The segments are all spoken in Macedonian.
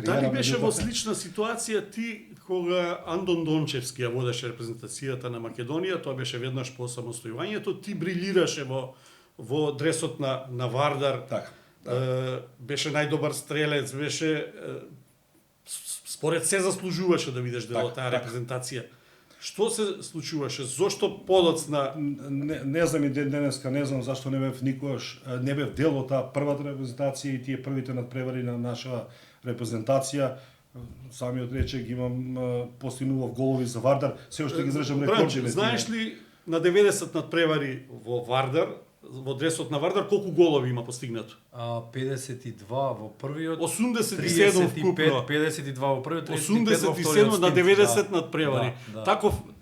Дали беше во слична ситуација ти кога Андон Дончевски ја водеше репрезентацијата на Македонија, тоа беше веднаш по самостојувањето, ти брилираше во дресот на Вардар. Така. Беше најдобар стрелец, беше според се заслужуваше да бидеш дел од таа репрезентација. Што се случуваше? Зошто подоцна? Не знам и денеска, не знам зашто не бев никогаш, не бев дел од таа првата репрезентација и тие првите надпревари на наша репрезентација. Самиот рече ги имам постигнував голови за Вардар, се уште ги држам рекорди. Знаеш ли на 90 надпревари во Вардар, во дресот на Вардар, колку голови има постигнато? 52 во првиот, 87 вкупно. 52 во првиот, 35 во 87 на 90 надпревари. Да.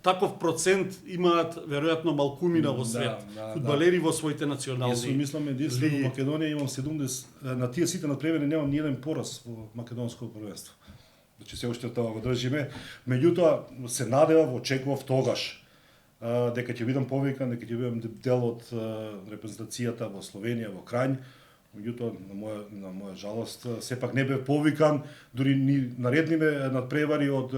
Таков процент имаат веројатно малкумина во свет. Фудбалери во своите национални. Јас мислам единствено во Македонија имам 70 на тие сите надпревари немам ни еден пораз во македонско првенство. Значи се уште тоа го држиме. Меѓутоа се надевав, очекував тогаш дека ќе бидам повикан, дека ќе бидам дел од репрезентацијата во Словенија, во Крањ. Меѓутоа, на моја жалост, сепак не бев повикан, дури ни наредниве надпревари од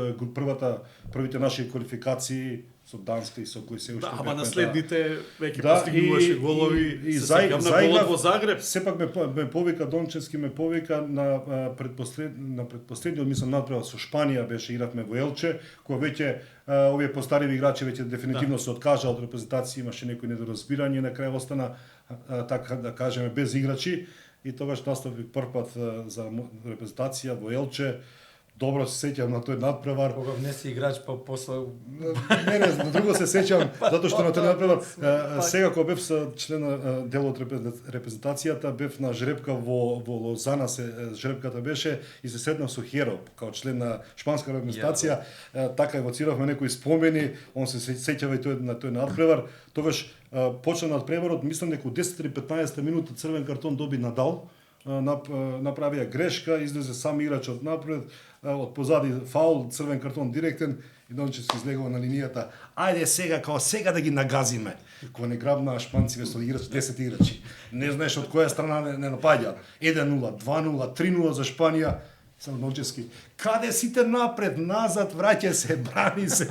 првите наши квалификации со Данска и со кои се уште. Да, ама наследните веќе постигнуваше голови и се сеќавам на голот во Загреб. Сепак ме повика Дончевски, ме повика на предпоследниот мислам надпревар со Шпанија беше, игравме во Елче, кога веќе овие постариви играчи веќе дефинитивно се откажа од репрезентација, имаше некои недоразбирање, на крај остана така да кажеме без играчи и тогаш настави првпат за репрезентација во Елче. Добро се сеќавам на тој надпревар. Кога внеси играч па после Не, на друго се сеќавам, затоа што на тој надпревар сега кога бев со член дел од репрезентацијата, бев на жребка во Лозана, жребката беше и се седнав со Херо како член на шпанска репрезентација, така евоциравме некои спомени, он се сеќава и тој на тој надпревар. Тогаш почна надпреварот, мислам дека 10 или 15 минута црвен картон доби Надал. Направија грешка, излезе сам играчот напред, од позади фаул, црвен картон директен и Дончевски излегува на линијата. Ајде сега да ги нагазиме. Кога не грабнаа шпанците со 10 играчи. Не знаеш од која страна не напаѓа. 1-0, 2-0, 3-0 за Шпанија. Сам Дончевски. Каде сите напред, назад, враќај се, брани се.